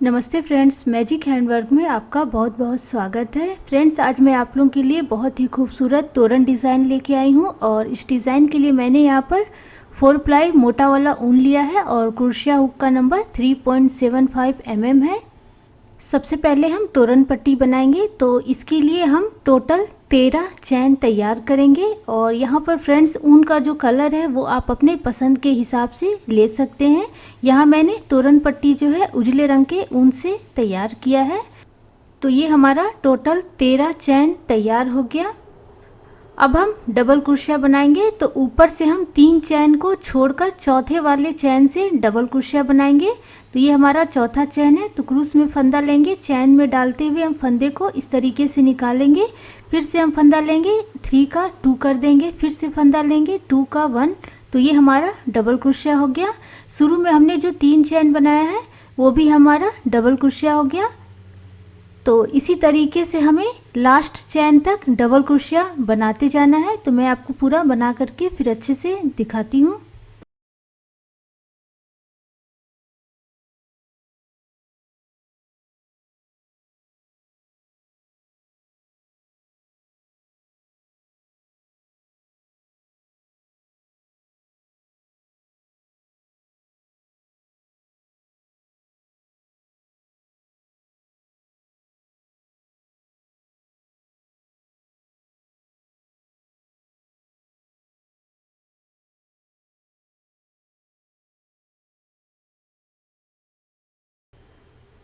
नमस्ते friends, magic handwork में आपका बहुत बहुत स्वागत है। फ्रेंड्स, आज मैं आप लोगों के लिए बहुत ही खूबसूरत तोरण डिज़ाइन लेके आई हूँ और इस डिज़ाइन के लिए मैंने यहाँ पर 4 प्लाई मोटा वाला ऊन लिया है और क्रोशिया हुक का नंबर 3.75 mm है। सबसे पहले हम तोरण पट्टी बनाएंगे, तो इसके लिए हम टोटल 13 चैन तैयार करेंगे। और यहाँ पर फ्रेंड्स, ऊन का जो कलर है वो आप अपने पसंद के हिसाब से ले सकते हैं। यहाँ मैंने तोरण पट्टी जो है उजले रंग के ऊन से तैयार किया है। तो ये हमारा टोटल 13 चैन तैयार हो गया। अब हम डबल क्रोशिया बनाएंगे, तो ऊपर से हम 3 चैन को छोड़कर चौथे वाले चैन से डबल क्रोशिया बनाएंगे। तो ये हमारा चौथा चैन है, तो क्रूस में फंदा लेंगे, चैन में डालते हुए हम फंदे को इस तरीके से निकालेंगे। फिर से हम फंदा लेंगे, 3 का 2 कर देंगे, फिर से फंदा लेंगे, 2 का 1। तो ये हमारा डबल क्रोशिया हो गया। शुरू में हमने जो 3 चैन बनाया है वो भी हमारा डबल क्रोशिया हो गया। तो इसी तरीके से हमें लास्ट चैन तक डबल क्रोशिया बनाते जाना है। तो मैं आपको पूरा बना करके फिर अच्छे से दिखाती हूँ।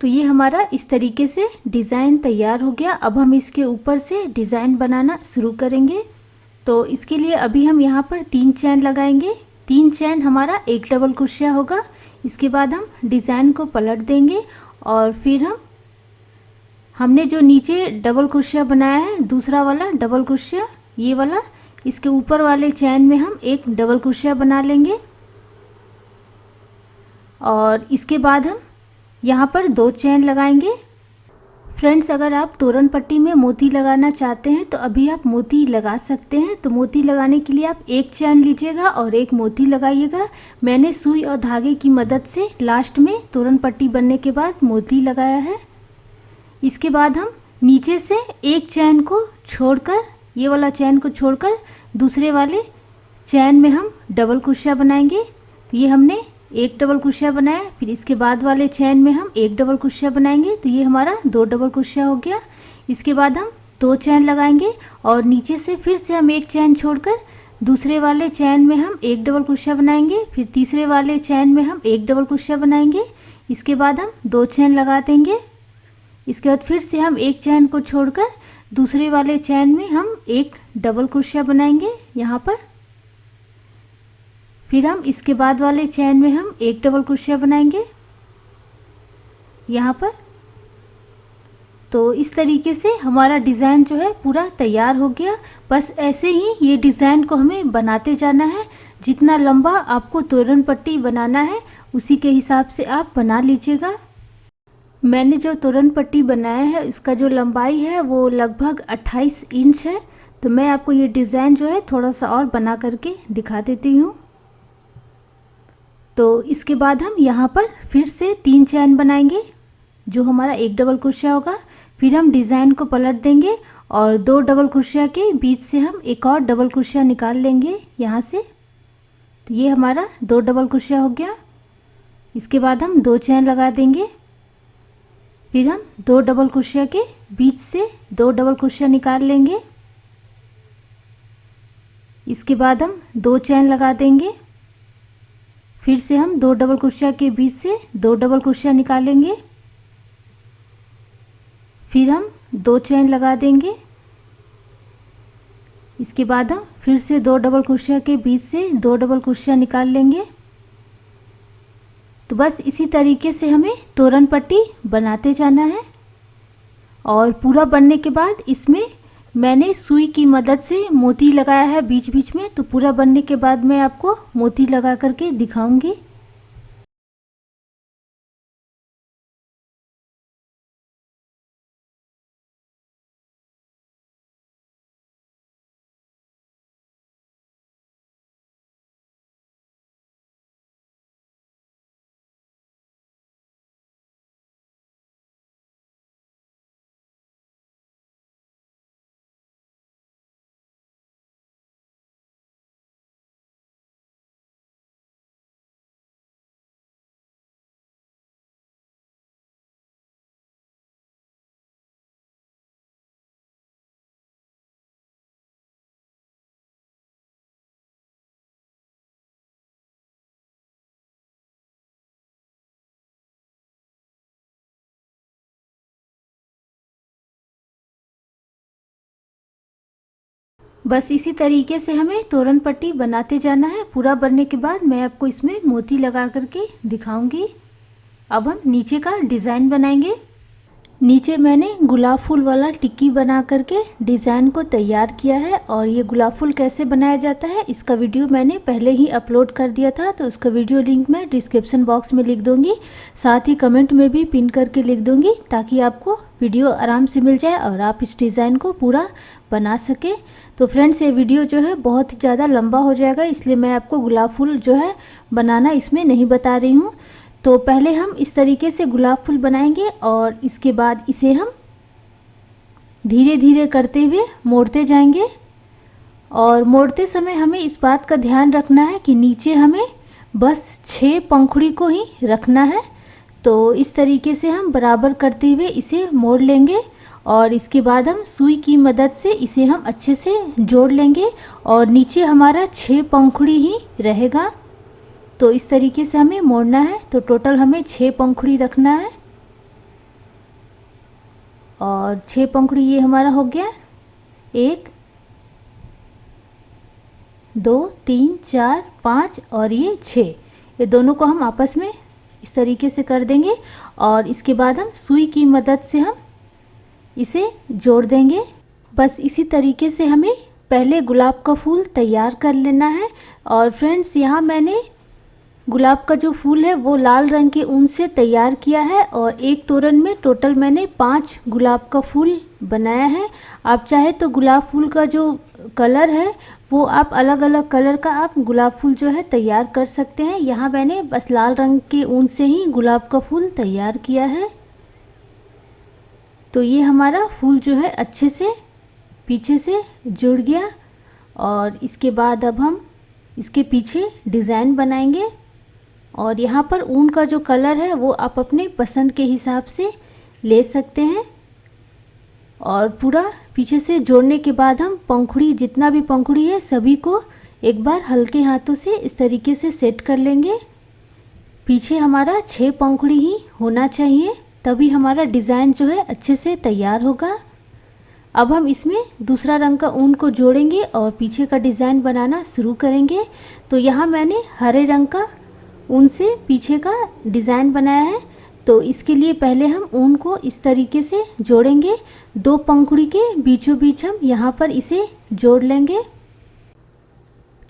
तो ये हमारा इस तरीके से डिज़ाइन तैयार हो गया। अब हम इसके ऊपर से डिज़ाइन बनाना शुरू करेंगे। तो इसके लिए अभी हम यहाँ पर 3 चैन लगाएंगे। 3 चैन हमारा एक डबल क्रोशिया होगा। इसके बाद हम डिज़ाइन को पलट देंगे और फिर हमने जो नीचे डबल क्रोशिया बनाया है, दूसरा वाला डबल क्रोशिया, ये वाला, इसके ऊपर वाले चैन में हम एक डबल क्रोशिया बना लेंगे। और इसके बाद हम यहाँ पर 2 चैन लगाएंगे। फ्रेंड्स, अगर आप तोरण पट्टी में मोती लगाना चाहते हैं तो अभी आप मोती लगा सकते हैं। तो मोती लगाने के लिए आप एक चैन लीजिएगा और एक मोती लगाइएगा। मैंने सुई और धागे की मदद से लास्ट में तोरण पट्टी बनने के बाद मोती लगाया है। इसके बाद हम नीचे से एक चैन को छोड़कर, ये वाला चैन को छोड़कर दूसरे वाले चैन में हम डबल क्रोशिया बनाएंगे। तो ये हमने एक डबल क्रोशिया बनाया, फिर इसके बाद वाले चैन में हम एक डबल क्रोशिया बनाएंगे। तो ये हमारा 2 डबल क्रोशिया हो गया। इसके बाद हम 2 चैन लगाएंगे और नीचे से फिर से हम एक चैन छोड़कर दूसरे वाले चैन में हम एक डबल क्रोशिया बनाएंगे। फिर तीसरे वाले चैन में हम एक डबल क्रोशिया बनाएंगे। इसके बाद हम 2 चैन लगा देंगे। इसके बाद फिर से हम एक चैन को छोड़कर दूसरे वाले चैन में हम एक डबल क्रोशिया बनाएंगे यहाँ पर। फिर हम इसके बाद वाले चैन में हम एक डबल क्रोशिया बनाएंगे यहाँ पर। तो इस तरीके से हमारा डिज़ाइन जो है पूरा तैयार हो गया। बस ऐसे ही ये डिज़ाइन को हमें बनाते जाना है। जितना लंबा आपको तोरण पट्टी बनाना है उसी के हिसाब से आप बना लीजिएगा। मैंने जो तोरण पट्टी बनाया है इसका जो लंबाई है वो लगभग 28 इंच है। तो मैं आपको ये डिज़ाइन जो है थोड़ा सा और बना करके दिखा देती हूँ। तो इसके बाद हम यहाँ पर फिर से 3 चैन बनाएंगे, जो हमारा एक डबल क्रोशिया होगा। फिर हम डिज़ाइन को पलट देंगे और 2 डबल क्रोशिया के बीच से हम एक और डबल क्रोशिया निकाल लेंगे यहाँ से। तो ये हमारा 2 डबल क्रोशिया हो गया। इसके बाद हम 2 चैन लगा देंगे। फिर हम 2 डबल क्रोशिया के बीच से 2 डबल क्रोशिया निकाल लेंगे। इसके बाद हम 2 चैन लगा देंगे। फिर से हम 2 डबल क्रोशिया के बीच से 2 डबल क्रोशिया निकालेंगे। फिर हम 2 चैन लगा देंगे। इसके बाद हम फिर से 2 डबल क्रोशिया के बीच से 2 डबल क्रोशिया निकाल लेंगे। तो बस इसी तरीके से हमें तोरण पट्टी बनाते जाना है। और पूरा बनने के बाद इसमें मैंने सुई की मदद से मोती लगाया है बीच बीच में। तो पूरा बनने के बाद मैं आपको मोती लगा करके दिखाऊंगी। बस इसी तरीके से हमें तोरण पट्टी बनाते जाना है। पूरा बनने के बाद मैं आपको इसमें मोती लगा करके दिखाऊंगी। अब हम नीचे का डिज़ाइन बनाएंगे। नीचे मैंने गुलाब फूल वाला टिक्की बना करके डिज़ाइन को तैयार किया है, और ये गुलाब फूल कैसे बनाया जाता है इसका वीडियो मैंने पहले ही अपलोड कर दिया था, तो उसका वीडियो लिंक मैं डिस्क्रिप्शन बॉक्स में लिख दूंगी, साथ ही कमेंट में भी पिन करके लिख दूंगी, ताकि आपको वीडियो आराम से मिल जाए और आप इस डिज़ाइन को पूरा बना सके। तो फ्रेंड्स, ये वीडियो जो है बहुत ही ज़्यादा लंबा हो जाएगा, इसलिए मैं आपको गुलाब फूल जो है बनाना इसमें नहीं बता रही हूँ। तो पहले हम इस तरीके से गुलाब फूल बनाएंगे, और इसके बाद इसे हम धीरे धीरे करते हुए मोड़ते जाएंगे। और मोड़ते समय हमें इस बात का ध्यान रखना है कि नीचे हमें बस 6 पंखुड़ी को ही रखना है। तो इस तरीके से हम बराबर करते हुए इसे मोड़ लेंगे, और इसके बाद हम सुई की मदद से इसे हम अच्छे से जोड़ लेंगे, और नीचे हमारा 6 पंखुड़ी ही रहेगा। तो इस तरीके से हमें मोड़ना है। तो टोटल हमें 6 पंखुड़ी रखना है, और 6 पंखुड़ी ये हमारा हो गया। 1 2 3 4 5 और ये 6, ये दोनों को हम आपस में इस तरीके से कर देंगे, और इसके बाद हम सुई की मदद से हम इसे जोड़ देंगे। बस इसी तरीके से हमें पहले गुलाब का फूल तैयार कर लेना है। और फ्रेंड्स, यहाँ मैंने गुलाब का जो फूल है वो लाल रंग के ऊन से तैयार किया है, और एक तोरण में टोटल मैंने 5 गुलाब का फूल बनाया है। आप चाहे तो गुलाब फूल का जो कलर है वो आप अलग अलग कलर का आप गुलाब फूल जो है तैयार कर सकते हैं। यहाँ मैंने बस लाल रंग के ऊन से ही गुलाब का फूल तैयार किया है। तो ये हमारा फूल जो है अच्छे से पीछे से जुड़ गया, और इसके बाद अब हम इसके पीछे डिज़ाइन बनाएंगे। और यहाँ पर ऊन का जो कलर है वो आप अपने पसंद के हिसाब से ले सकते हैं। और पूरा पीछे से जोड़ने के बाद हम पंखुड़ी, जितना भी पंखुड़ी है सभी को एक बार हल्के हाथों से इस तरीके से सेट कर लेंगे। पीछे हमारा 6 पंखुड़ी ही होना चाहिए, तभी हमारा डिज़ाइन जो है अच्छे से तैयार होगा। अब हम इसमें दूसरा रंग का ऊन को जोड़ेंगे और पीछे का डिज़ाइन बनाना शुरू करेंगे। तो यहाँ मैंने हरे रंग का ऊन से पीछे का डिज़ाइन बनाया है। तो इसके लिए पहले हम ऊन को इस तरीके से जोड़ेंगे। 2 पंखुड़ी के बीचों बीच हम यहाँ पर इसे जोड़ लेंगे।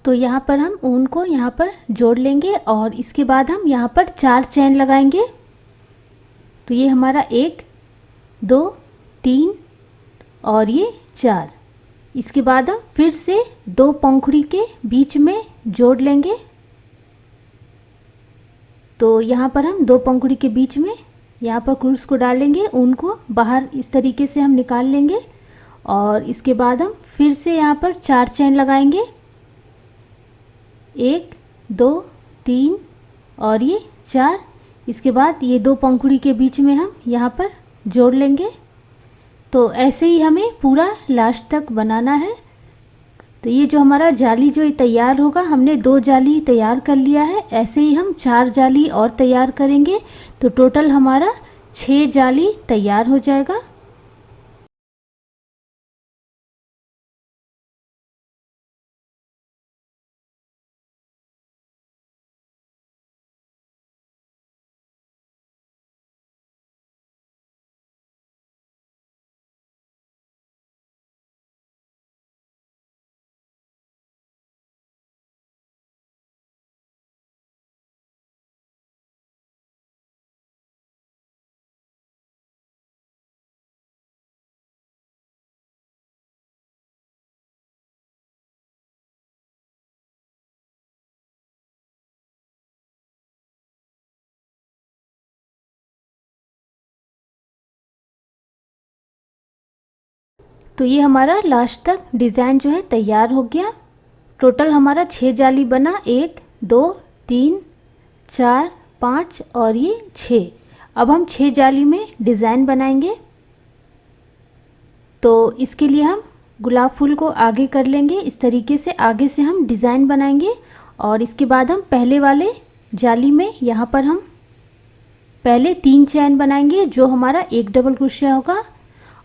तो यहाँ पर हम ऊन को यहाँ पर जोड़ लेंगे, और इसके बाद हम यहाँ पर 4 चैन लगाएंगे। तो ये हमारा 1 2 3 और ये 4। इसके बाद हम फिर से 2 पंखुड़ी के बीच में जोड़ लेंगे। तो यहाँ पर हम 2 पंखुड़ी के बीच में यहाँ पर क्रूस को डालेंगे, ऊन को बाहर इस तरीके से हम निकाल लेंगे, और इसके बाद हम फिर से यहाँ पर 4 चैन लगाएंगे। 1 2 3 और ये 4। इसके बाद ये 2 पंखुड़ी के बीच में हम यहाँ पर जोड़ लेंगे। तो ऐसे ही हमें पूरा लास्ट तक बनाना है। तो ये जो हमारा जाली जो तैयार होगा, हमने 2 जाली तैयार कर लिया है, ऐसे ही हम 4 जाली और तैयार करेंगे। तो टोटल हमारा 6 जाली तैयार हो जाएगा। तो ये हमारा लास्ट तक डिज़ाइन जो है तैयार हो गया। टोटल हमारा 6 जाली बना, 1 2 3 4 5 और ये 6। अब हम 6 जाली में डिज़ाइन बनाएंगे। तो इसके लिए हम गुलाब फूल को आगे कर लेंगे, इस तरीके से आगे से हम डिज़ाइन बनाएंगे। और इसके बाद हम पहले वाले जाली में यहाँ पर हम पहले 3 चैन बनाएंगे, जो हमारा 1 डबल क्रोशिया होगा।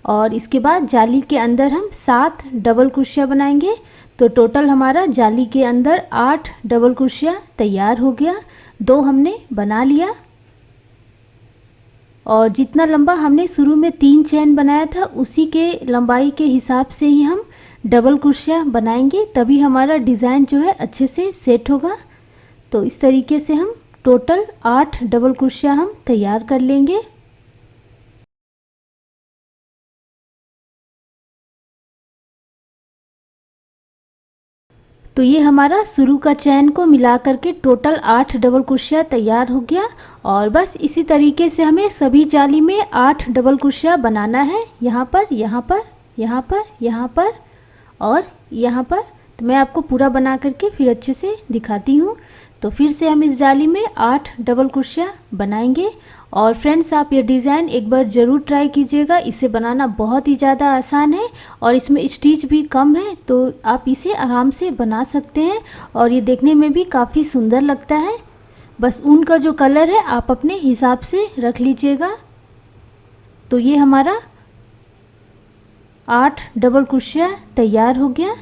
और इसके बाद जाली के अंदर हम 7 डबल कुर्सियाँ बनाएंगे। तो टोटल हमारा जाली के अंदर 8 डबल कुर्सियाँ तैयार हो गया। 2 हमने बना लिया और जितना लंबा हमने शुरू में 3 चेन बनाया था उसी के लंबाई के हिसाब से ही हम डबल कुर्सियाँ बनाएंगे, तभी हमारा डिज़ाइन जो है अच्छे से सेट होगा। तो इस तरीके से हम टोटल 8 डबल कुर्सियाँ हम तैयार कर लेंगे। तो ये हमारा शुरू का चैन को मिला करके टोटल 8 डबल कुर्सियाँ तैयार हो गया। और बस इसी तरीके से हमें सभी जाली में 8 डबल कुर्सियाँ बनाना है, यहाँ पर, यहाँ पर, यहाँ पर, यहाँ पर और यहाँ पर। तो मैं आपको पूरा बना करके फिर अच्छे से दिखाती हूँ। तो फिर से हम इस जाली में 8 डबल कुर्सियाँ बनाएंगे। और फ्रेंड्स, आप ये डिज़ाइन एक बार ज़रूर ट्राई कीजिएगा, इसे बनाना बहुत ही ज़्यादा आसान है और इसमें स्टिच भी कम है, तो आप इसे आराम से बना सकते हैं और ये देखने में भी काफ़ी सुंदर लगता है। बस ऊन का जो कलर है आप अपने हिसाब से रख लीजिएगा। तो ये हमारा 8 डबल कुर्सियाँ तैयार हो गया।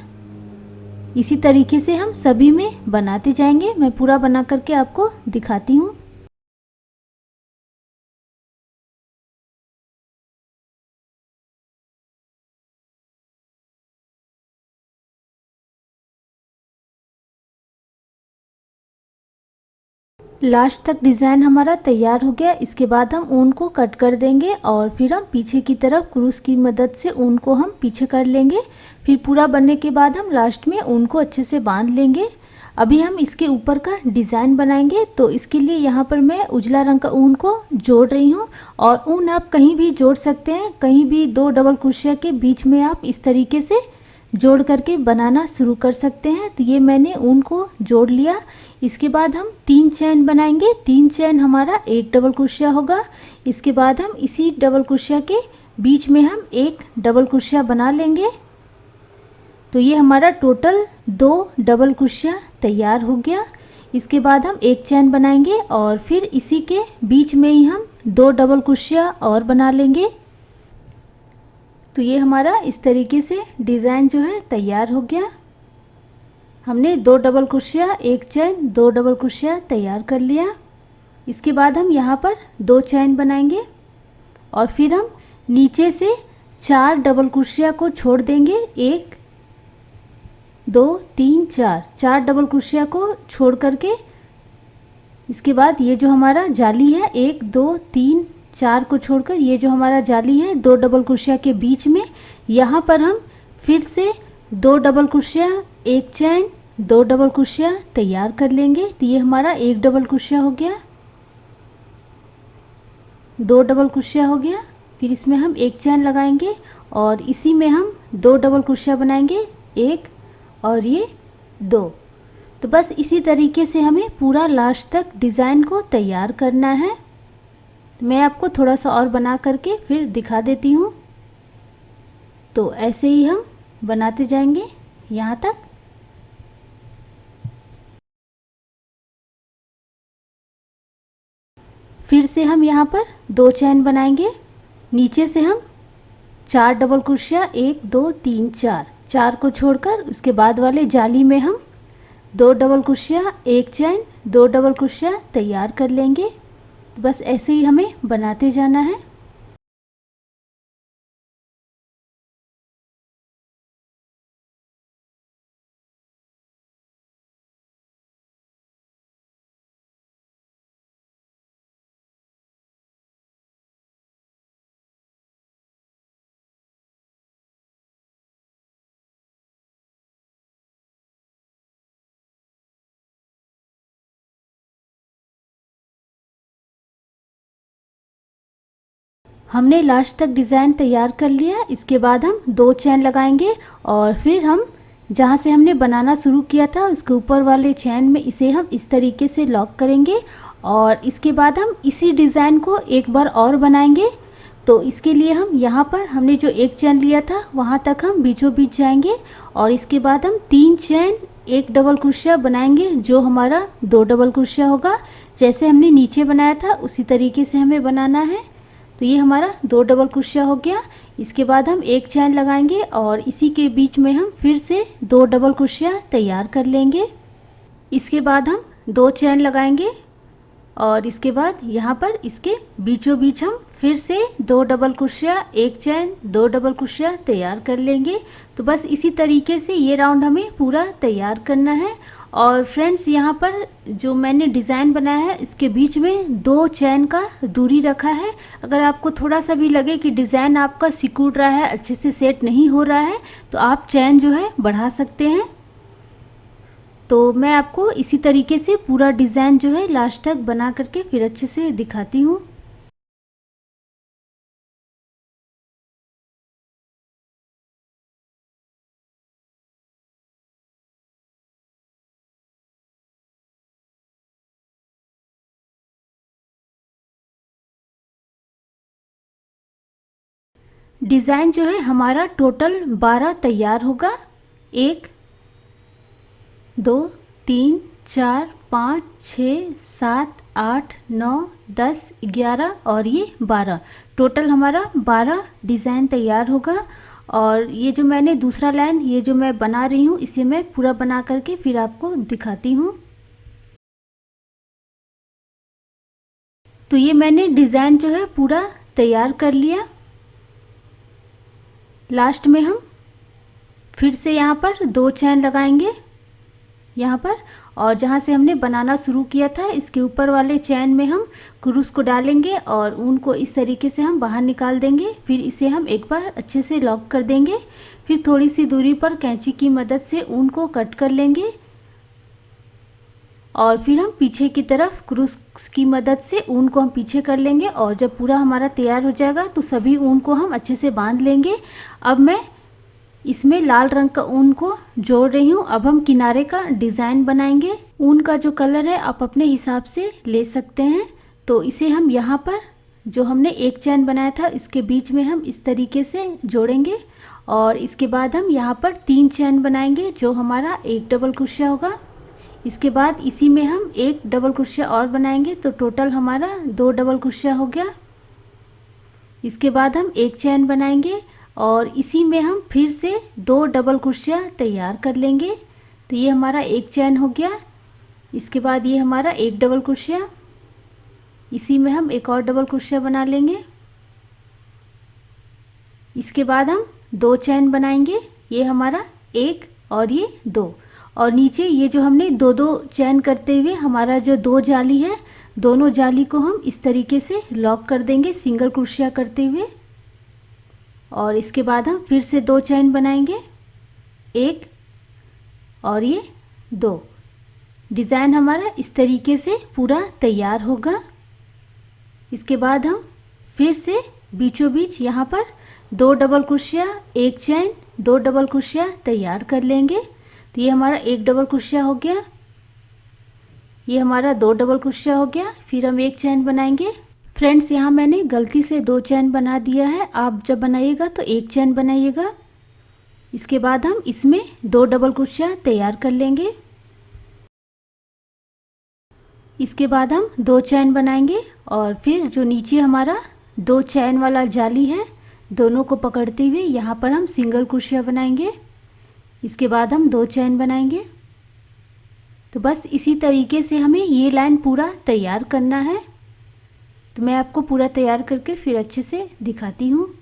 इसी तरीके से हम सभी में बनाते जाएंगे। मैं पूरा बना करके आपको दिखाती हूँ। लास्ट तक डिज़ाइन हमारा तैयार हो गया। इसके बाद हम ऊन को कट कर देंगे और फिर हम पीछे की तरफ क्रूस की मदद से ऊन को हम पीछे कर लेंगे। फिर पूरा बनने के बाद हम लास्ट में ऊन को अच्छे से बांध लेंगे। अभी हम इसके ऊपर का डिज़ाइन बनाएंगे। तो इसके लिए यहाँ पर मैं उजला रंग का ऊन को जोड़ रही हूँ और ऊन आप कहीं भी जोड़ सकते हैं, कहीं भी 2 डबल कुर्सियाँ के बीच में आप इस तरीके से जोड़ करके बनाना शुरू कर सकते हैं। तो ये मैंने ऊन को जोड़ लिया। इसके बाद हम 3 चैन बनाएंगे। 3 चैन हमारा 1 डबल कुर्सिया होगा। इसके बाद हम इसी डबल कुर्सिया के बीच में हम 1 डबल कुर्सिया बना लेंगे। तो ये हमारा टोटल 2 डबल कुर्सिया तैयार हो गया। इसके बाद हम 1 चैन बनाएंगे और फिर इसी के बीच में ही हम 2 डबल कुर्सिया और बना लेंगे। तो ये हमारा इस तरीके से डिज़ाइन जो है तैयार हो गया। हमने 2 डबल कुर्सिया, 1 चैन, 2 डबल कुर्सिया तैयार कर लिया। इसके बाद हम यहाँ पर 2 चैन बनाएंगे और फिर हम नीचे से 4 डबल कुर्सिया को छोड़ देंगे। 1 2 3 4 डबल कुर्सिया को छोड़ करके इसके बाद ये जो हमारा जाली है 1 2 3 4 को छोड़कर ये जो हमारा जाली है 2 डबल कुर्सिया के बीच में, यहाँ पर हम फिर से 2 डबल कुर्सिया, 1 चैन, 2 डबल कुर्सिया तैयार कर लेंगे। तो ये हमारा 1 डबल कुर्सिया हो गया, 2 डबल कुर्सिया हो गया। फिर इसमें हम 1 चैन लगाएंगे और इसी में हम 2 डबल कुर्सिया बनाएंगे, 1 और ये 2। तो बस इसी तरीके से हमें पूरा लास्ट तक डिज़ाइन को तैयार करना है। मैं आपको थोड़ा सा और बना करके फिर दिखा देती हूँ। तो ऐसे ही हम बनाते जाएंगे यहाँ तक। फिर से हम यहाँ पर 2 चैन बनाएंगे। नीचे से हम 4 डबल कुर्सिया, 1 2 3 4 को छोड़कर उसके बाद वाले जाली में हम 2 डबल कुर्सिया, 1 चैन, 2 डबल कुर्सिया तैयार कर लेंगे। बस ऐसे ही हमें बनाते जाना है। हमने लास्ट तक डिज़ाइन तैयार कर लिया। इसके बाद हम 2 चैन लगाएंगे और फिर हम जहाँ से हमने बनाना शुरू किया था उसके ऊपर वाले चैन में इसे हम इस तरीके से लॉक करेंगे और इसके बाद हम इसी डिज़ाइन को एक बार और बनाएंगे। तो इसके लिए हम यहाँ पर हमने जो 1 चैन लिया था वहाँ तक हम बीचों बीच जाएंगे और इसके बाद हम 3 चैन, 1 डबल कुर्सिया बनाएंगे जो हमारा 2 डबल कुर्सिया होगा। जैसे हमने नीचे बनाया था उसी तरीके से हमें बनाना है। तो ये हमारा 2 डबल क्रोशिया हो गया। इसके बाद हम एक चैन लगाएंगे और इसी के बीच में हम फिर से 2 डबल क्रोशिया तैयार कर लेंगे। इसके बाद हम 2 चैन लगाएंगे और इसके बाद यहाँ पर इसके बीचों बीच हम फिर से 2 डबल क्रोशिया, एक चैन, 2 डबल क्रोशिया तैयार कर लेंगे। तो बस इसी तरीके से ये राउंड हमें पूरा तैयार करना है। और फ्रेंड्स, यहाँ पर जो मैंने डिज़ाइन बनाया है इसके बीच में 2 चैन का दूरी रखा है। अगर आपको थोड़ा सा भी लगे कि डिज़ाइन आपका सिकुड़ रहा है, अच्छे से सेट नहीं हो रहा है, तो आप चैन जो है बढ़ा सकते हैं। तो मैं आपको इसी तरीके से पूरा डिज़ाइन जो है लास्ट तक बना करके फिर अच्छे से दिखाती हूँ। डिज़ाइन जो है हमारा टोटल 12 तैयार होगा। 1 2 3 4 5 6 7 8 9 10 11 और ये 12, टोटल हमारा 12 डिज़ाइन तैयार होगा। और ये जो मैंने दूसरा लाइन ये जो मैं बना रही हूँ इसे मैं पूरा बना करके फिर आपको दिखाती हूँ। तो ये मैंने डिज़ाइन जो है पूरा तैयार कर लिया। लास्ट में हम फिर से यहाँ पर 2 चैन लगाएंगे यहाँ पर, और जहाँ से हमने बनाना शुरू किया था इसके ऊपर वाले चैन में हम क्रूस को डालेंगे और ऊन को इस तरीके से हम बाहर निकाल देंगे। फिर इसे हम एक बार अच्छे से लॉक कर देंगे। फिर थोड़ी सी दूरी पर कैंची की मदद से ऊन को कट कर लेंगे और फिर हम पीछे की तरफ क्रूस की मदद से ऊन को हम पीछे कर लेंगे। और जब पूरा हमारा तैयार हो जाएगा तो सभी ऊन को हम अच्छे से बांध लेंगे। अब मैं इसमें लाल रंग का ऊन को जोड़ रही हूँ। अब हम किनारे का डिज़ाइन बनाएंगे। ऊन का जो कलर है आप अपने हिसाब से ले सकते हैं। तो इसे हम यहाँ पर जो हमने एक चैन बनाया था इसके बीच में हम इस तरीके से जोड़ेंगे और इसके बाद हम यहाँ पर 3 चैन बनाएंगे जो हमारा 1 डबल क्रोशिया होगा। इसके बाद इसी में हम 1 डबल क्रोशिया और बनाएंगे तो टोटल हमारा 2 डबल क्रोशिया हो गया। इसके बाद हम एक चैन बनाएंगे और इसी में हम फिर से 2 डबल क्रोशिया तैयार कर लेंगे। तो ये हमारा एक चैन हो गया। इसके बाद ये हमारा 1 डबल क्रोशिया, इसी में हम एक और डबल क्रोशिया बना लेंगे। इसके बाद हम 2 चैन बनाएंगे, ये हमारा 1 और ये 2, और नीचे ये जो हमने 2-2 चैन करते हुए हमारा जो 2 जाली है, दोनों जाली को हम इस तरीके से लॉक कर देंगे सिंगल क्रोशिया करते हुए। और इसके बाद हम फिर से 2 चैन बनाएंगे, 1 और ये 2। डिज़ाइन हमारा इस तरीके से पूरा तैयार होगा। इसके बाद हम फिर से बीचों बीच यहाँ पर 2 डबल क्रोशिया, 1 चैन, 2 डबल क्रोशिया तैयार कर लेंगे। तो ये हमारा 1 डबल क्रोशिया हो गया, ये हमारा 2 डबल क्रोशिया हो गया। फिर हम 1 चैन बनाएंगे। फ्रेंड्स, यहाँ मैंने गलती से 2 चैन बना दिया है, आप जब बनाइएगा तो 1 चैन बनाइएगा। इसके बाद हम इसमें 2 डबल क्रोशिया तैयार कर लेंगे। इसके बाद हम 2 चैन बनाएंगे और फिर जो नीचे हमारा 2 चैन वाला जाली है दोनों को पकड़ते हुए यहाँ पर हम सिंगल क्रोशिया बनाएंगे। इसके बाद हम 2 चैन बनाएंगे। तो बस इसी तरीके से हमें ये लाइन पूरा तैयार करना है। तो मैं आपको पूरा तैयार करके फिर अच्छे से दिखाती हूँ।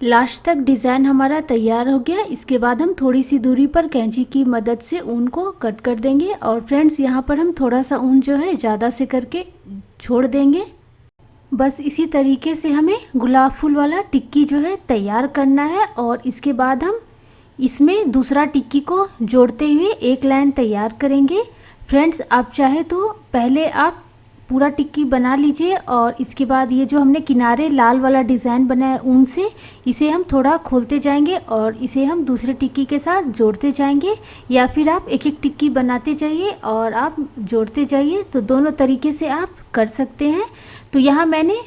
लास्ट तक डिज़ाइन हमारा तैयार हो गया। इसके बाद हम थोड़ी सी दूरी पर कैंची की मदद से ऊन को कट कर देंगे। और फ्रेंड्स, यहाँ पर हम थोड़ा सा ऊन जो है ज़्यादा से करके छोड़ देंगे। बस इसी तरीके से हमें गुलाब फूल वाला टिक्की जो है तैयार करना है। और इसके बाद हम इसमें दूसरा टिक्की को जोड़ते हुए एक लाइन तैयार करेंगे। फ्रेंड्स, आप चाहे तो पहले आप पूरा टिक्की बना लीजिए और इसके बाद ये जो हमने किनारे लाल वाला डिज़ाइन बनाया है ऊन से, इसे हम थोड़ा खोलते जाएंगे और इसे हम दूसरे टिक्की के साथ जोड़ते जाएंगे, या फिर आप एक एक टिक्की बनाते जाइए और आप जोड़ते जाइए। तो दोनों तरीके से आप कर सकते हैं। तो यहाँ मैंने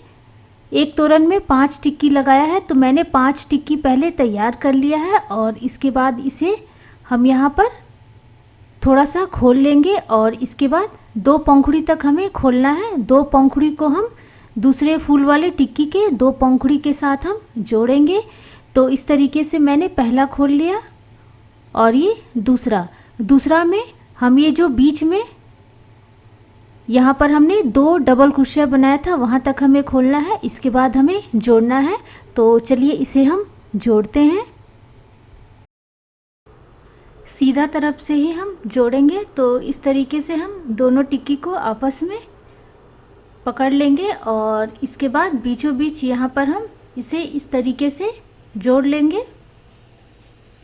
एक तोरण में 5 टिक्की लगाया है, तो मैंने 5 टिक्की पहले तैयार कर लिया है और इसके बाद इसे हम यहाँ पर थोड़ा सा खोल लेंगे और इसके बाद 2 पंखुड़ी तक हमें खोलना है। 2 पंखुड़ी को हम दूसरे फूल वाले टिक्की के 2 पंखुड़ी के साथ हम जोड़ेंगे। तो इस तरीके से मैंने पहला खोल लिया और ये दूसरा में हम ये जो बीच में यहाँ पर हमने 2 डबल क्रोशिया बनाया था वहाँ तक हमें खोलना है, इसके बाद हमें जोड़ना है। तो चलिए इसे हम जोड़ते हैं। सीधा तरफ से ही हम जोड़ेंगे। तो इस तरीके से हम दोनों टिक्की को आपस में पकड़ लेंगे और इसके बाद बीचों बीच यहाँ पर हम इसे इस तरीके से जोड़ लेंगे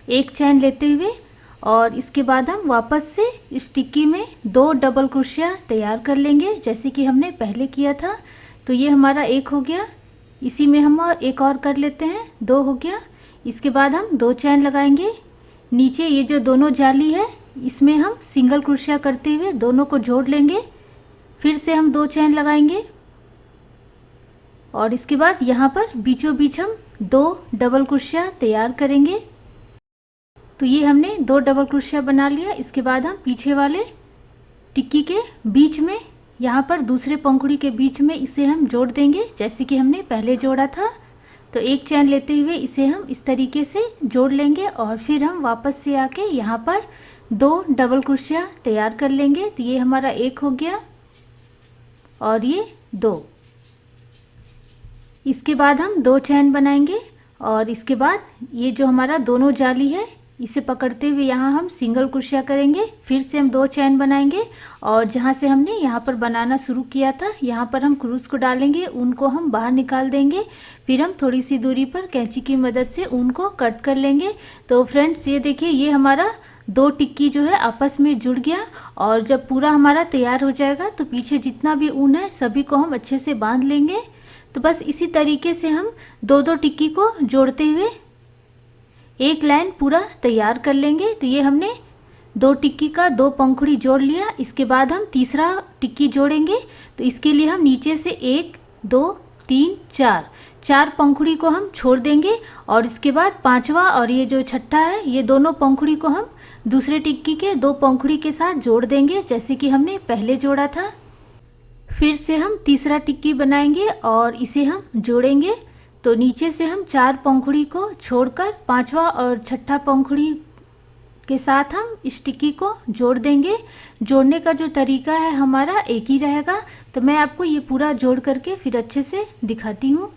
एक चैन लेते हुए, और इसके बाद हम वापस से इस टिक्की में 2 डबल क्रोशिया तैयार कर लेंगे जैसे कि हमने पहले किया था। तो ये हमारा एक हो गया, इसी में हम एक और कर लेते हैं, 2 हो गया। इसके बाद हम 2 चैन लगाएंगे। नीचे ये जो दोनों जाली है इसमें हम सिंगल क्रोशिया करते हुए दोनों को जोड़ लेंगे, फिर से हम 2 चैन लगाएंगे और इसके बाद यहाँ पर बीचों बीच हम 2 डबल क्रोशिया तैयार करेंगे। तो ये हमने 2 डबल क्रोशिया बना लिया। इसके बाद हम पीछे वाले टिक्की के बीच में यहाँ पर दूसरे पंखुड़ी के बीच में इसे हम जोड़ देंगे जैसे कि हमने पहले जोड़ा था। तो एक चैन लेते हुए इसे हम इस तरीके से जोड़ लेंगे और फिर हम वापस से आके यहाँ पर 2 डबल क्रोशिया तैयार कर लेंगे। तो ये हमारा एक हो गया और ये 2। इसके बाद हम 2 चैन बनाएंगे और इसके बाद ये जो हमारा दोनों जाली है इसे पकड़ते हुए यहाँ हम सिंगल क्रोशिया करेंगे, फिर से हम 2 चैन बनाएंगे और जहाँ से हमने यहाँ पर बनाना शुरू किया था यहाँ पर हम क्रूस को डालेंगे, ऊन को हम बाहर निकाल देंगे, फिर हम थोड़ी सी दूरी पर कैंची की मदद से ऊन को कट कर लेंगे। तो फ्रेंड्स, ये देखिए ये हमारा 2 टिक्की जो है आपस में जुड़ गया और जब पूरा हमारा तैयार हो जाएगा तो पीछे जितना भी ऊन है सभी को हम अच्छे से बांध लेंगे। तो बस इसी तरीके से हम 2-2 टिक्की को जोड़ते हुए एक लाइन पूरा तैयार कर लेंगे। तो ये हमने 2 टिक्की का 2 पंखुड़ी जोड़ लिया। इसके बाद हम तीसरा टिक्की जोड़ेंगे। तो इसके लिए हम नीचे से 1 2 3 4 पंखुड़ी को हम छोड़ देंगे और इसके बाद 5वां और ये जो छठा है ये दोनों पंखुड़ी को हम दूसरे टिक्की के 2 पंखुड़ी के साथ जोड़ देंगे जैसे कि हमने पहले जोड़ा था। फिर से हम तीसरा टिक्की बनाएंगे और इसे हम जोड़ेंगे। तो नीचे से हम 4 पंखुड़ी को छोड़कर 5वां और छठा पंखुड़ी के साथ हम इस टिक्की को जोड़ देंगे। जोड़ने का जो तरीका है हमारा एक ही रहेगा। तो मैं आपको ये पूरा जोड़ करके फिर अच्छे से दिखाती हूँ।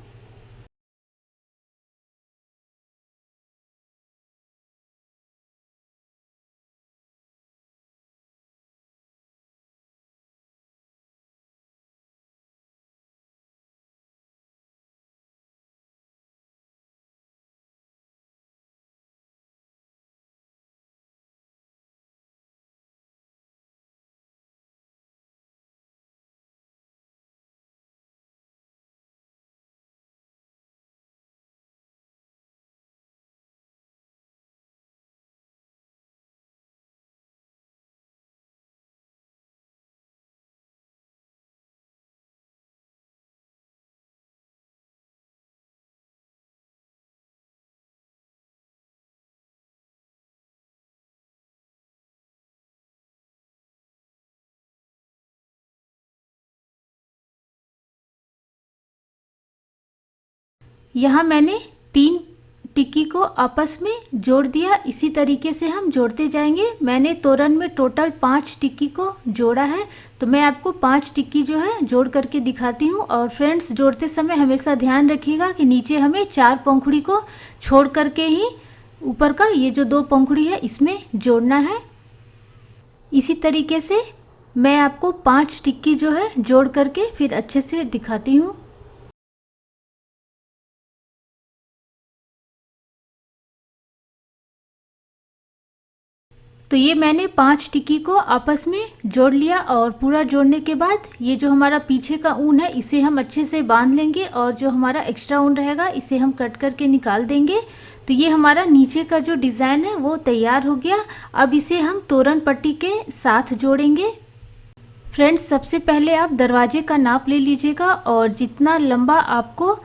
यहाँ मैंने 3 टिक्की को आपस में जोड़ दिया। इसी तरीके से हम जोड़ते जाएंगे। मैंने तोरण में टोटल 5 टिक्की को जोड़ा है। तो मैं आपको 5 टिक्की जो है जोड़ करके दिखाती हूँ। और फ्रेंड्स, जोड़ते समय हमेशा ध्यान रखिएगा कि नीचे हमें 4 पंखुड़ी को छोड़ करके ही ऊपर का ये जो 2 पंखुड़ी है इसमें जोड़ना है। इसी तरीके से मैं आपको 5 टिक्की जो है जोड़ करके फिर अच्छे से दिखाती हूँ। तो ये मैंने 5 टिक्की को आपस में जोड़ लिया और पूरा जोड़ने के बाद ये जो हमारा पीछे का ऊन है इसे हम अच्छे से बांध लेंगे और जो हमारा एक्स्ट्रा ऊन रहेगा इसे हम कट करके निकाल देंगे। तो ये हमारा नीचे का जो डिज़ाइन है वो तैयार हो गया। अब इसे हम तोरण पट्टी के साथ जोड़ेंगे। फ्रेंड्स, सबसे पहले आप दरवाजे का नाप ले लीजिएगा और जितना लंबा आपको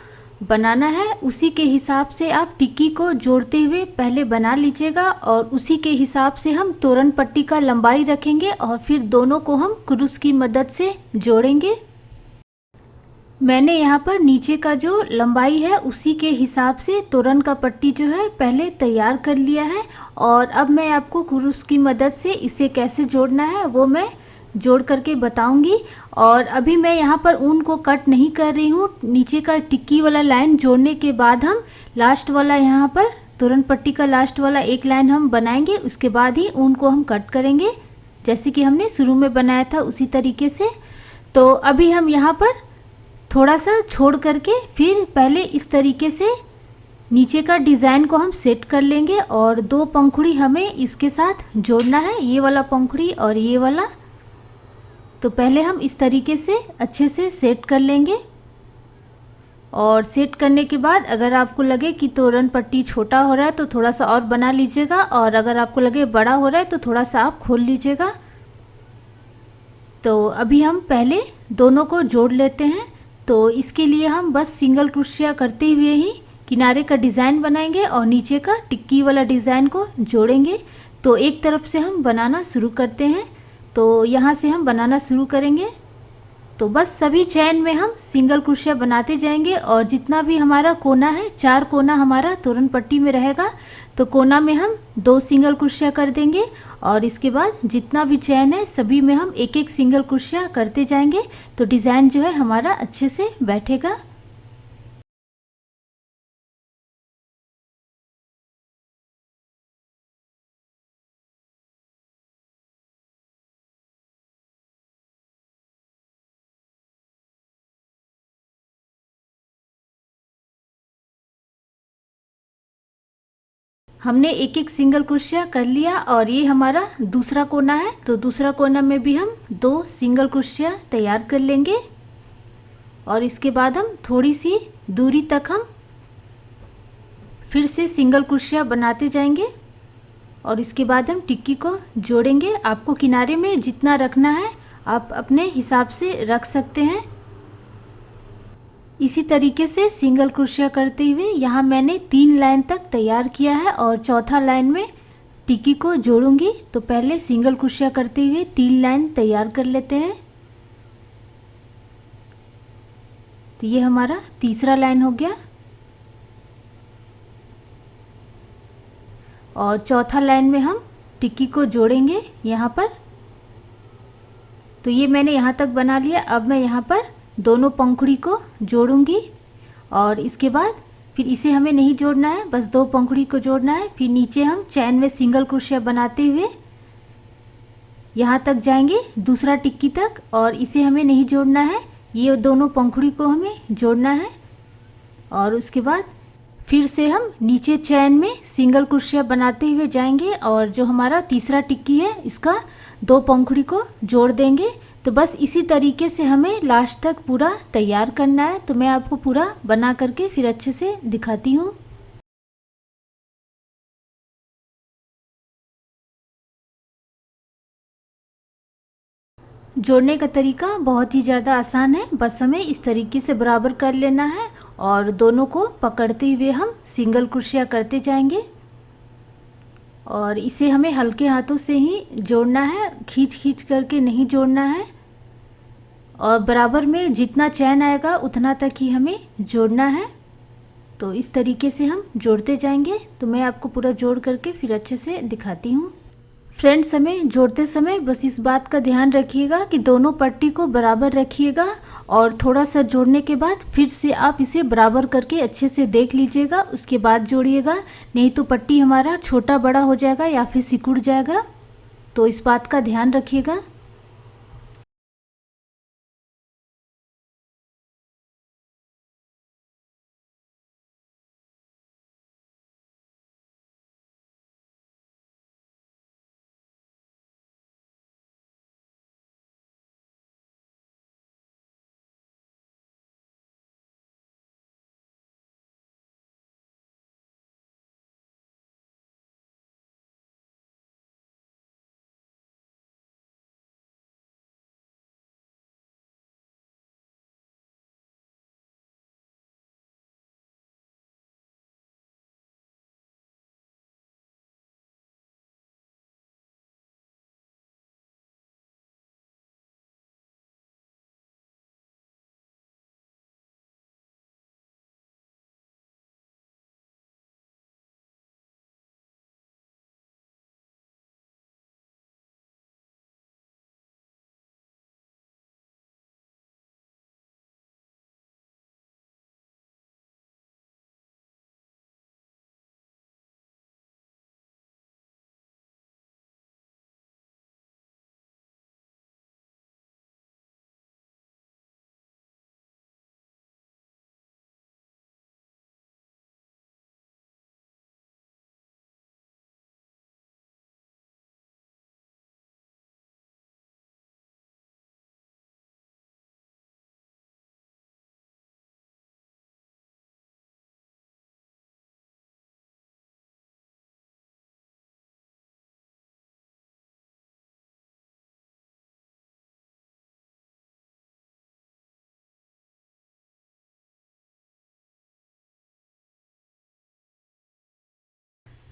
बनाना है उसी के हिसाब से आप टिक्की को जोड़ते हुए पहले बना लीजिएगा और उसी के हिसाब से हम तोरण पट्टी का लंबाई रखेंगे और फिर दोनों को हम क्रूस की मदद से जोड़ेंगे। मैंने यहाँ पर नीचे का जो लंबाई है उसी के हिसाब से तोरण का पट्टी जो है पहले तैयार कर लिया है और अब मैं आपको क्रूस की मदद से इसे कैसे जोड़ना है वो मैं जोड़ करके बताऊंगी। और अभी मैं यहाँ पर ऊन को कट नहीं कर रही हूँ। नीचे का टिक्की वाला लाइन जोड़ने के बाद हम लास्ट वाला यहाँ पर तोरण पट्टी का लास्ट वाला एक लाइन हम बनाएंगे, उसके बाद ही ऊन को हम कट करेंगे जैसे कि हमने शुरू में बनाया था उसी तरीके से। तो अभी हम यहाँ पर थोड़ा सा छोड़ करके फिर पहले इस तरीके से नीचे का डिज़ाइन को हम सेट कर लेंगे और 2 पंखुड़ी हमें इसके साथ जोड़ना है, ये वाला पंखुड़ी और ये वाला। तो पहले हम इस तरीके से अच्छे से सेट कर लेंगे और सेट करने के बाद अगर आपको लगे कि तोरण पट्टी छोटा हो रहा है तो थोड़ा सा और बना लीजिएगा और अगर आपको लगे बड़ा हो रहा है तो थोड़ा सा आप खोल लीजिएगा। तो अभी हम पहले दोनों को जोड़ लेते हैं। तो इसके लिए हम बस सिंगल क्रोशिया करते हुए ही किनारे का डिज़ाइन बनाएंगे और नीचे का टिक्की वाला डिज़ाइन को जोड़ेंगे। तो एक तरफ से हम बनाना शुरू करते हैं। तो यहाँ से हम बनाना शुरू करेंगे। तो बस सभी चैन में हम सिंगल क्रोशिया बनाते जाएंगे और जितना भी हमारा कोना है, 4 कोना हमारा तोरण पट्टी में रहेगा, तो कोना में हम 2 सिंगल क्रोशिया कर देंगे और इसके बाद जितना भी चैन है सभी में हम एक एक सिंगल क्रोशिया करते जाएंगे। तो डिज़ाइन जो है हमारा अच्छे से बैठेगा। हमने एक एक सिंगल क्रोशिया कर लिया और ये हमारा दूसरा कोना है। तो दूसरा कोना में भी हम 2 सिंगल क्रोशिया तैयार कर लेंगे और इसके बाद हम थोड़ी सी दूरी तक हम फिर से सिंगल क्रोशिया बनाते जाएंगे और इसके बाद हम टिक्की को जोड़ेंगे। आपको किनारे में जितना रखना है आप अपने हिसाब से रख सकते हैं। इसी तरीके से सिंगल क्रोशिया करते हुए यहाँ मैंने 3 लाइन तक तैयार किया है और चौथा लाइन में टिक्की को जोड़ूंगी। तो पहले सिंगल क्रोशिया करते हुए 3 लाइन तैयार कर लेते हैं। तो ये हमारा तीसरा लाइन हो गया और चौथा लाइन में हम टिक्की को जोड़ेंगे यहाँ पर। तो ये मैंने यहाँ तक बना लिया। अब मैं यहाँ पर दोनों पंखुड़ी को जोड़ूंगी और इसके बाद फिर इसे हमें नहीं जोड़ना है, बस 2 पंखुड़ी को जोड़ना है। फिर नीचे हम चैन में सिंगल क्रोशिया बनाते हुए यहाँ तक जाएंगे दूसरा टिक्की तक और इसे हमें नहीं जोड़ना है, ये दोनों पंखुड़ी को हमें जोड़ना है। और उसके बाद फिर से हम नीचे चैन में सिंगल क्रोशिया बनाते हुए जाएंगे और जो हमारा तीसरा टिक्की है इसका 2 पंखुड़ी को जोड़ देंगे। तो बस इसी तरीके से हमें लास्ट तक पूरा तैयार करना है। तो मैं आपको पूरा बना करके फिर अच्छे से दिखाती हूँ। जोड़ने का तरीका बहुत ही ज़्यादा आसान है, बस हमें इस तरीके से बराबर कर लेना है और दोनों को पकड़ते हुए हम सिंगल क्रोशिया करते जाएंगे और इसे हमें हल्के हाथों से ही जोड़ना है, खींच खींच करके नहीं जोड़ना है और बराबर में जितना चैन आएगा उतना तक ही हमें जोड़ना है। तो इस तरीके से हम जोड़ते जाएंगे। तो मैं आपको पूरा जोड़ करके फिर अच्छे से दिखाती हूँ। फ्रेंड्स, हमें जोड़ते समय बस इस बात का ध्यान रखिएगा कि दोनों पट्टी को बराबर रखिएगा और थोड़ा सा जोड़ने के बाद फिर से आप इसे बराबर करके अच्छे से देख लीजिएगा, उसके बाद जोड़िएगा, नहीं तो पट्टी हमारा छोटा बड़ा हो जाएगा या फिर सिकुड़ जाएगा। तो इस बात का ध्यान रखिएगा।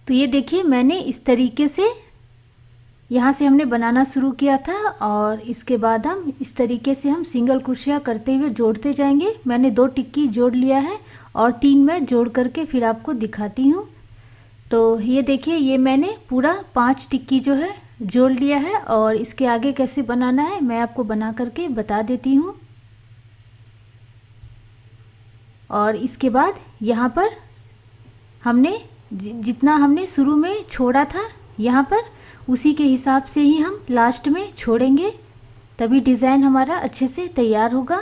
तो ये देखिए मैंने इस तरीके से यहाँ से हमने बनाना शुरू किया था और इसके बाद हम इस तरीके से हम सिंगल क्रोशिया करते हुए जोड़ते जाएंगे। मैंने 2 टिक्की जोड़ लिया है और 3 मैं जोड़ करके फिर आपको दिखाती हूँ। तो ये देखिए ये मैंने पूरा 5 टिक्की जो है जोड़ लिया है और इसके आगे कैसे बनाना है मैं आपको बना करके बता देती हूँ। और इसके बाद यहाँ पर हमने जितना हमने शुरू में छोड़ा था यहाँ पर उसी के हिसाब से ही हम लास्ट में छोड़ेंगे, तभी डिज़ाइन हमारा अच्छे से तैयार होगा।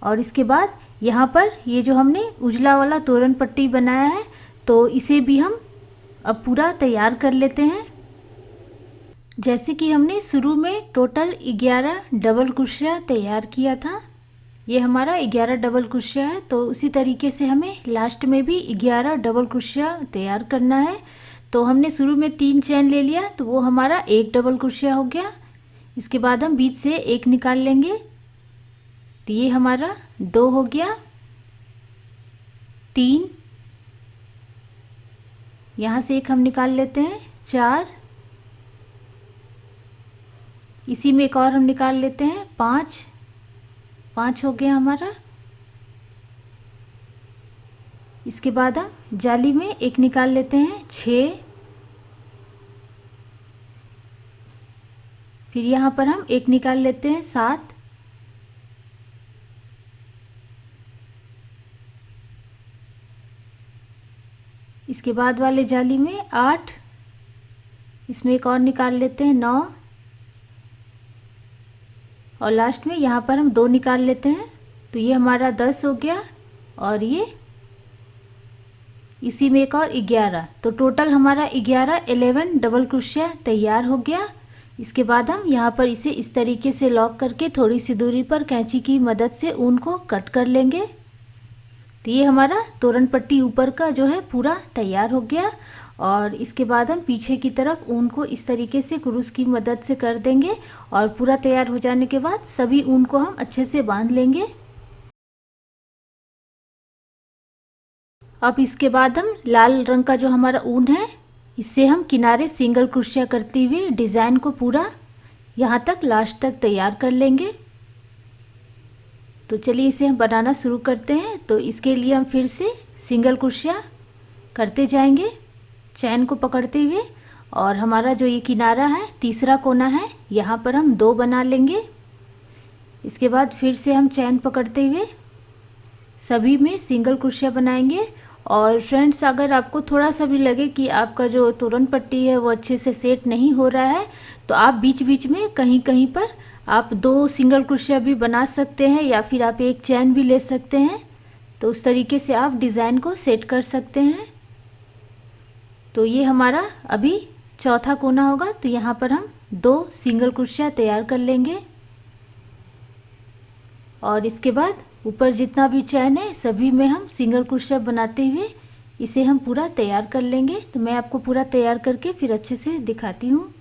और इसके बाद यहाँ पर ये जो हमने उजला वाला तोरण पट्टी बनाया है तो इसे भी हम अब पूरा तैयार कर लेते हैं। जैसे कि हमने शुरू में टोटल 11 डबल क्रोशिया तैयार किया था, ये हमारा 11 डबल क्रोशिया है, तो उसी तरीके से हमें लास्ट में भी 11 डबल क्रोशिया तैयार करना है। तो हमने शुरू में 3 चैन ले लिया तो वो हमारा 1 डबल क्रोशिया हो गया। इसके बाद हम बीच से 1 निकाल लेंगे तो ये हमारा 2 हो गया, 3, यहाँ से 1 हम निकाल लेते हैं, 4, इसी में एक और हम निकाल लेते हैं, 5 हो गया हमारा। इसके बाद हम जाली में 1 निकाल लेते हैं, 6, फिर यहाँ पर हम 1 निकाल लेते हैं, 7, इसके बाद वाले जाली में 8, इसमें एक और निकाल लेते हैं, 9, और लास्ट में यहाँ पर हम 2 निकाल लेते हैं तो ये हमारा 10 हो गया और ये इसी में एक और 11, तो टोटल हमारा 11 डबल क्रोशिया तैयार हो गया। इसके बाद हम यहाँ पर इसे इस तरीके से लॉक करके थोड़ी सी दूरी पर कैंची की मदद से ऊन को कट कर लेंगे। तो ये हमारा तोरण पट्टी ऊपर का जो है पूरा तैयार हो गया। और इसके बाद हम पीछे की तरफ ऊन को इस तरीके से क्रूस की मदद से कर देंगे और पूरा तैयार हो जाने के बाद सभी ऊन को हम अच्छे से बांध लेंगे। अब इसके बाद हम लाल रंग का जो हमारा ऊन है इससे हम किनारे सिंगल क्रोशिया करते हुए डिज़ाइन को पूरा यहाँ तक लास्ट तक तैयार कर लेंगे। तो चलिए इसे हम बनाना शुरू करते हैं। तो इसके लिए हम फिर से सिंगल क्रोशिया करते जाएंगे चैन को पकड़ते हुए, और हमारा जो ये किनारा है तीसरा कोना है यहाँ पर हम 2 बना लेंगे। इसके बाद फिर से हम चैन पकड़ते हुए सभी में सिंगल क्रोशिया बनाएंगे। और फ्रेंड्स अगर आपको थोड़ा सा भी लगे कि आपका जो तोरण पट्टी है वो अच्छे से सेट नहीं हो रहा है तो आप बीच बीच में कहीं कहीं पर आप 2 सिंगल क्रोशिया भी बना सकते हैं या फिर आप 1 चैन भी ले सकते हैं। तो उस तरीके से आप डिज़ाइन को सेट कर सकते हैं। तो ये हमारा अभी चौथा कोना होगा तो यहाँ पर हम 2 सिंगल क्रोशिया तैयार कर लेंगे और इसके बाद ऊपर जितना भी चैन है सभी में हम सिंगल क्रोशिया बनाते हुए इसे हम पूरा तैयार कर लेंगे। तो मैं आपको पूरा तैयार करके फिर अच्छे से दिखाती हूँ।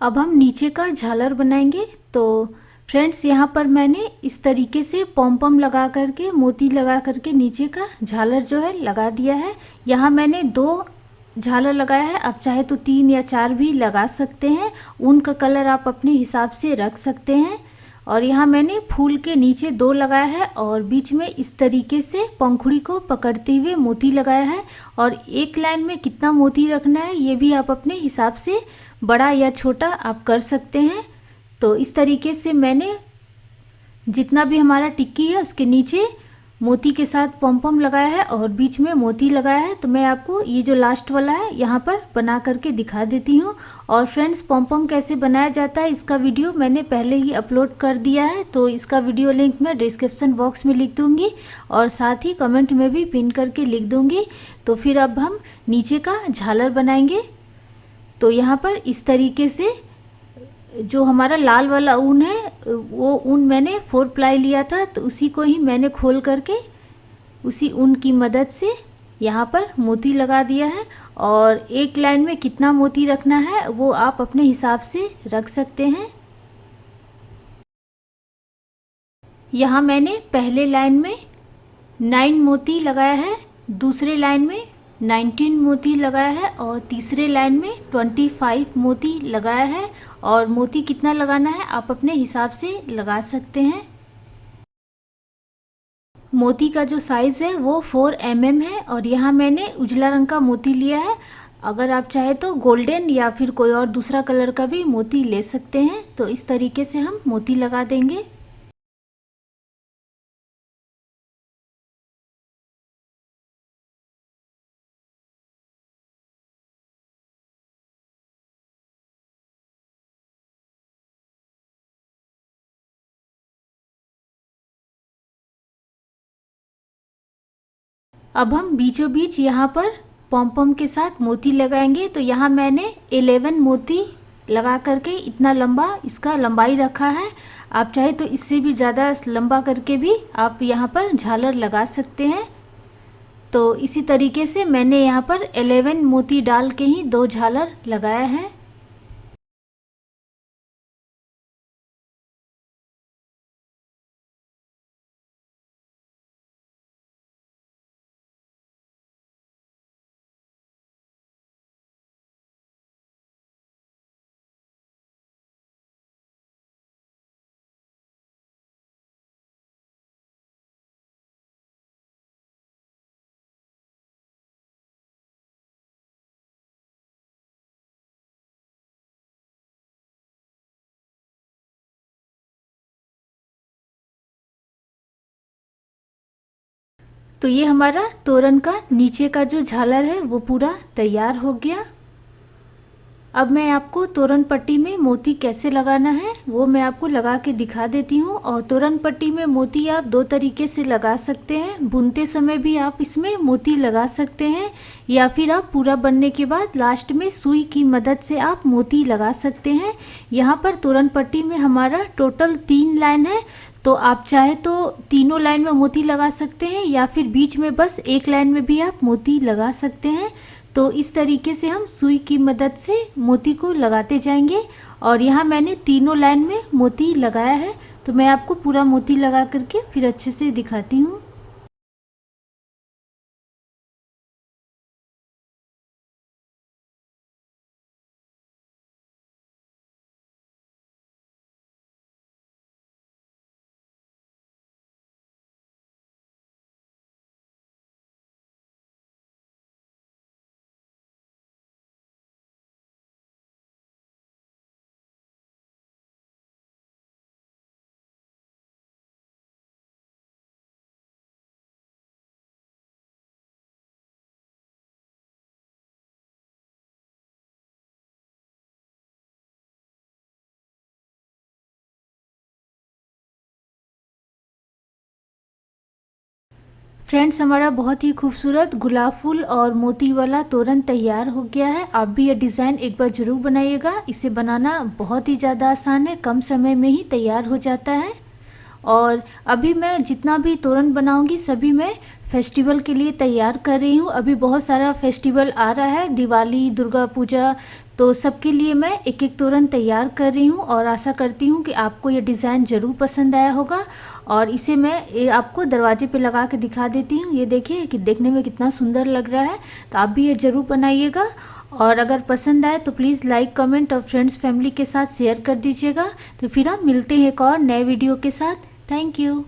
अब हम नीचे का झालर बनाएंगे। तो फ्रेंड्स यहाँ पर मैंने इस तरीके से पॉम पॉम लगा करके मोती लगा करके नीचे का झालर जो है लगा दिया है। यहाँ मैंने 2 झालर लगाया है, आप चाहे तो 3 या 4 भी लगा सकते हैं। ऊन का कलर आप अपने हिसाब से रख सकते हैं। और यहाँ मैंने फूल के नीचे 2 लगाया है और बीच में इस तरीके से पंखुड़ी को पकड़ते हुए मोती लगाया है। और एक लाइन में कितना मोती रखना है ये भी आप अपने हिसाब से बड़ा या छोटा आप कर सकते हैं। तो इस तरीके से मैंने जितना भी हमारा टिक्की है उसके नीचे मोती के साथ पॉम पॉम लगाया है और बीच में मोती लगाया है। तो मैं आपको ये जो लास्ट वाला है यहाँ पर बना करके दिखा देती हूँ। और फ्रेंड्स, पॉम पॉम कैसे बनाया जाता है इसका वीडियो मैंने पहले ही अपलोड कर दिया है, तो इसका वीडियो लिंक मैं डिस्क्रिप्शन बॉक्स में लिख दूँगी और साथ ही कमेंट में भी पिन करके लिख दूँगी। तो फिर अब हम नीचे का झालर बनाएंगे। तो यहाँ पर इस तरीके से जो हमारा लाल वाला ऊन है वो ऊन मैंने 4 प्लाई लिया था, तो उसी को ही मैंने खोल करके उसी ऊन की मदद से यहाँ पर मोती लगा दिया है। और एक लाइन में कितना मोती रखना है वो आप अपने हिसाब से रख सकते हैं। यहाँ मैंने पहले लाइन में 9 मोती लगाया है, दूसरे लाइन में 19 मोती लगाया है और तीसरे लाइन में 25 मोती लगाया है। और मोती कितना लगाना है आप अपने हिसाब से लगा सकते हैं। मोती का जो साइज़ है वो 4 mm है और यहाँ मैंने उजला रंग का मोती लिया है। अगर आप चाहे तो गोल्डन या फिर कोई और दूसरा कलर का भी मोती ले सकते हैं। तो इस तरीके से हम मोती लगा देंगे। अब हम बीचों बीच यहाँ पर पॉम पॉम के साथ मोती लगाएंगे। तो यहाँ मैंने 11 मोती लगा करके इतना लंबा इसका लंबाई रखा है। आप चाहे तो इससे भी ज़्यादा लंबा करके भी आप यहाँ पर झालर लगा सकते हैं। तो इसी तरीके से मैंने यहाँ पर 11 मोती डाल के ही 2 झालर लगाया है। तो ये हमारा तोरण का नीचे का जो झालर है वो पूरा तैयार हो गया। अब मैं आपको तोरण पट्टी में मोती कैसे लगाना है वो मैं आपको लगा के दिखा देती हूँ। और तोरण पट्टी में मोती आप 2 तरीके से लगा सकते हैं। बुनते समय भी आप इसमें मोती लगा सकते हैं या फिर आप पूरा बनने के बाद लास्ट में सुई की मदद से आप मोती लगा सकते हैं। यहाँ पर तोरण पट्टी में हमारा टोटल 3 लाइन है, तो आप चाहे तो तीनों लाइन में मोती लगा सकते हैं या फिर बीच में बस एक लाइन में भी आप मोती लगा सकते हैं। तो इस तरीके से हम सुई की मदद से मोती को लगाते जाएंगे। और यहाँ मैंने तीनों लाइन में मोती लगाया है, तो मैं आपको पूरा मोती लगा करके फिर अच्छे से दिखाती हूँ। फ्रेंड्स, हमारा बहुत ही खूबसूरत गुलाब फूल और मोती वाला तोरण तैयार हो गया है। आप भी ये डिज़ाइन एक बार ज़रूर बनाइएगा। इसे बनाना बहुत ही ज़्यादा आसान है, कम समय में ही तैयार हो जाता है। और अभी मैं जितना भी तोरण बनाऊंगी सभी मैं फेस्टिवल के लिए तैयार कर रही हूँ। अभी बहुत सारा फेस्टिवल आ रहा है, दिवाली, दुर्गा पूजा, तो सबके लिए मैं एक एक तोरण तैयार कर रही हूँ। और आशा करती हूँ कि आपको ये डिज़ाइन ज़रूर पसंद आया होगा। और इसे मैं आपको दरवाजे पे लगा के दिखा देती हूँ। ये देखिए कि देखने में कितना सुंदर लग रहा है। तो आप भी ये ज़रूर बनाइएगा। और अगर पसंद आए तो प्लीज़ लाइक, कमेंट और फ्रेंड्स फैमिली के साथ शेयर कर दीजिएगा। तो फिर हम मिलते हैं एक और नए वीडियो के साथ। Thank you.